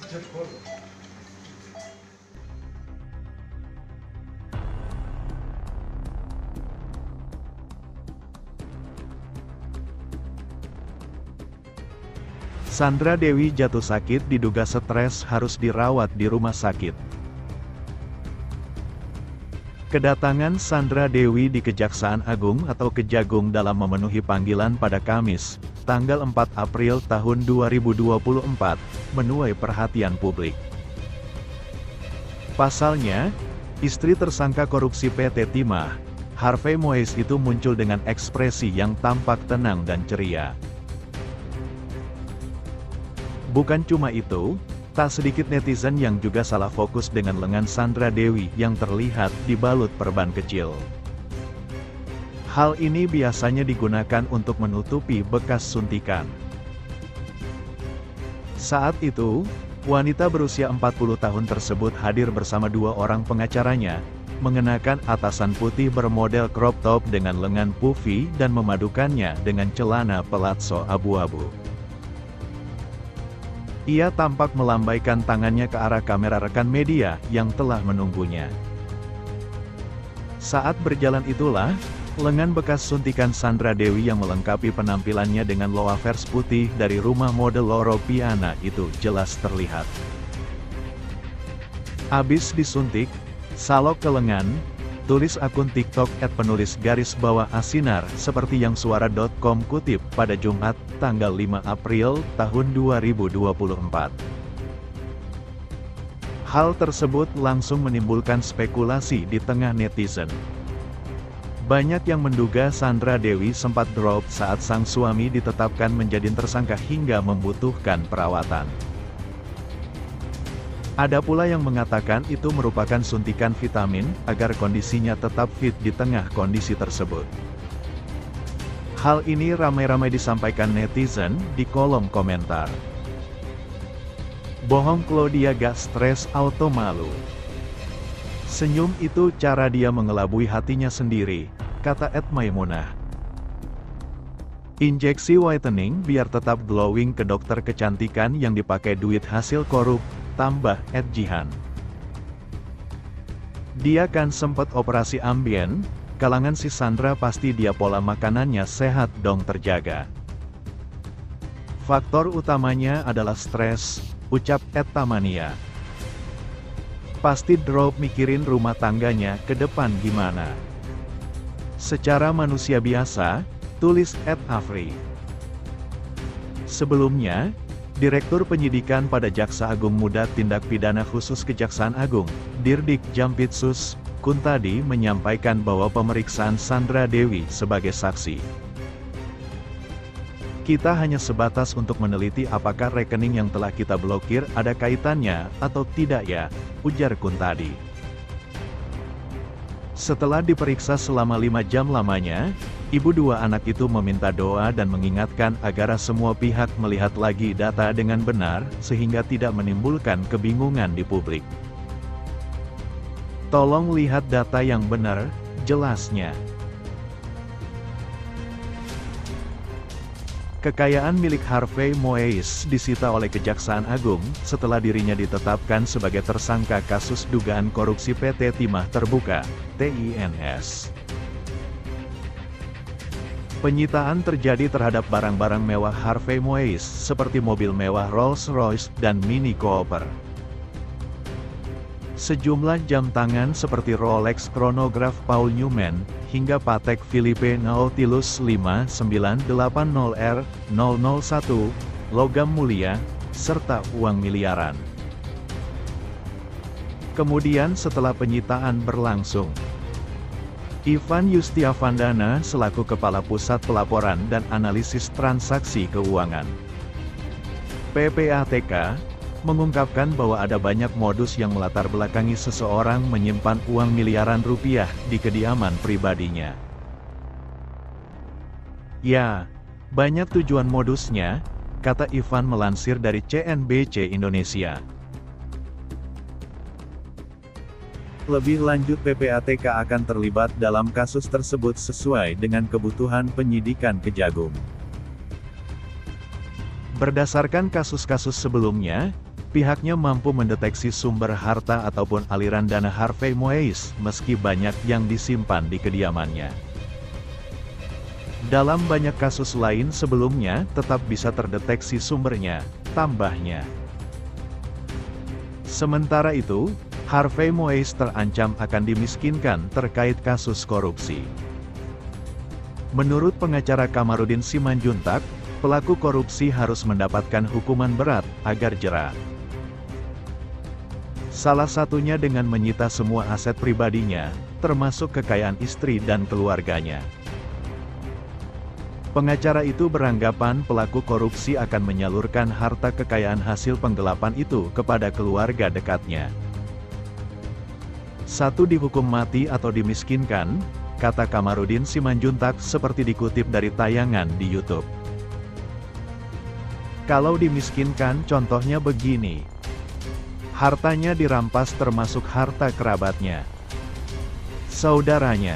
Sandra Dewi jatuh sakit diduga stres harus dirawat di rumah sakit. Kedatangan Sandra Dewi di Kejaksaan Agung atau Kejagung dalam memenuhi panggilan pada Kamis, tanggal 4 April tahun 2024, menuai perhatian publik. Pasalnya, istri tersangka korupsi PT Timah, Harvey Moise itu muncul dengan ekspresi yang tampak tenang dan ceria. Bukan cuma itu, tak sedikit netizen yang juga salah fokus dengan lengan Sandra Dewi yang terlihat dibalut perban kecil. Hal ini biasanya digunakan untuk menutupi bekas suntikan. Saat itu, wanita berusia 40 tahun tersebut hadir bersama dua orang pengacaranya, mengenakan atasan putih bermodel crop top dengan lengan puffy dan memadukannya dengan celana palazzo abu-abu. Ia tampak melambaikan tangannya ke arah kamera rekan media yang telah menunggunya. Saat berjalan itulah, lengan bekas suntikan Sandra Dewi yang melengkapi penampilannya dengan loafers putih dari rumah model Loro Piana itu jelas terlihat. Abis disuntik, salok ke lengan, tulis akun TikTok @penulis_asinar seperti yang suara.com kutip pada Jumat, tanggal 5 April tahun 2024. Hal tersebut langsung menimbulkan spekulasi di tengah netizen. Banyak yang menduga Sandra Dewi sempat drop saat sang suami ditetapkan menjadi tersangka hingga membutuhkan perawatan. Ada pula yang mengatakan itu merupakan suntikan vitamin agar kondisinya tetap fit di tengah kondisi tersebut. Hal ini ramai-ramai disampaikan netizen di kolom komentar. Bohong Claudia gak stres auto malu. Senyum itu cara dia mengelabui hatinya sendiri, kata @maimunah. Injeksi whitening biar tetap glowing ke dokter kecantikan yang dipakai duit hasil korup, tambah @jihan. Dia kan sempat operasi ambien, kalangan si Sandra pasti dia pola makanannya sehat dong terjaga. Faktor utamanya adalah stres, ucap @tamania. Pasti drop mikirin rumah tangganya ke depan gimana. Secara manusia biasa, tulis @afri. Sebelumnya, Direktur Penyidikan pada Jaksa Agung Muda Tindak Pidana Khusus Kejaksaan Agung, Dirdik Jampitsus, Kuntadi menyampaikan bahwa pemeriksaan Sandra Dewi sebagai saksi. Kita hanya sebatas untuk meneliti apakah rekening yang telah kita blokir ada kaitannya atau tidak ya, ujar Kuntadi. Setelah diperiksa selama 5 jam lamanya, ibu dua anak itu meminta doa dan mengingatkan agar semua pihak melihat lagi data dengan benar, sehingga tidak menimbulkan kebingungan di publik. Tolong lihat data yang benar, jelasnya. Kekayaan milik Harvey Moise disita oleh Kejaksaan Agung setelah dirinya ditetapkan sebagai tersangka kasus dugaan korupsi PT Timah Terbuka, TINS. Penyitaan terjadi terhadap barang-barang mewah Harvey Moise seperti mobil mewah Rolls-Royce dan Mini Cooper. Sejumlah jam tangan seperti Rolex chronograph Paul Newman, hingga Patek Philippe Nautilus 5980R001, logam mulia, serta uang miliaran. Kemudian setelah penyitaan berlangsung, Ivan Yustiavandana selaku Kepala Pusat Pelaporan dan Analisis Transaksi Keuangan PPATK, mengungkapkan bahwa ada banyak modus yang melatar belakangi seseorang menyimpan uang miliaran rupiah di kediaman pribadinya. Ya, banyak tujuan modusnya, kata Ivan melansir dari CNBC Indonesia. Lebih lanjut PPATK akan terlibat dalam kasus tersebut sesuai dengan kebutuhan penyidikan Kejagung. Berdasarkan kasus-kasus sebelumnya, Pihaknya mampu mendeteksi sumber harta ataupun aliran dana Harvey Moise, meski banyak yang disimpan di kediamannya. Dalam banyak kasus lain sebelumnya, tetap bisa terdeteksi sumbernya, tambahnya. Sementara itu, Harvey Moise terancam akan dimiskinkan terkait kasus korupsi. Menurut pengacara Kamarudin Simanjuntak, pelaku korupsi harus mendapatkan hukuman berat agar jera. Salah satunya dengan menyita semua aset pribadinya, termasuk kekayaan istri dan keluarganya. Pengacara itu beranggapan pelaku korupsi akan menyalurkan harta kekayaan hasil penggelapan itu kepada keluarga dekatnya. Satu dihukum mati atau dimiskinkan, kata Kamarudin Simanjuntak seperti dikutip dari tayangan di YouTube. Kalau dimiskinkan contohnya begini. Hartanya dirampas termasuk harta kerabatnya, saudaranya,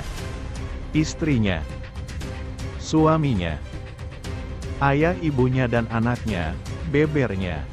istrinya, suaminya, ayah ibunya dan anaknya, bebernya.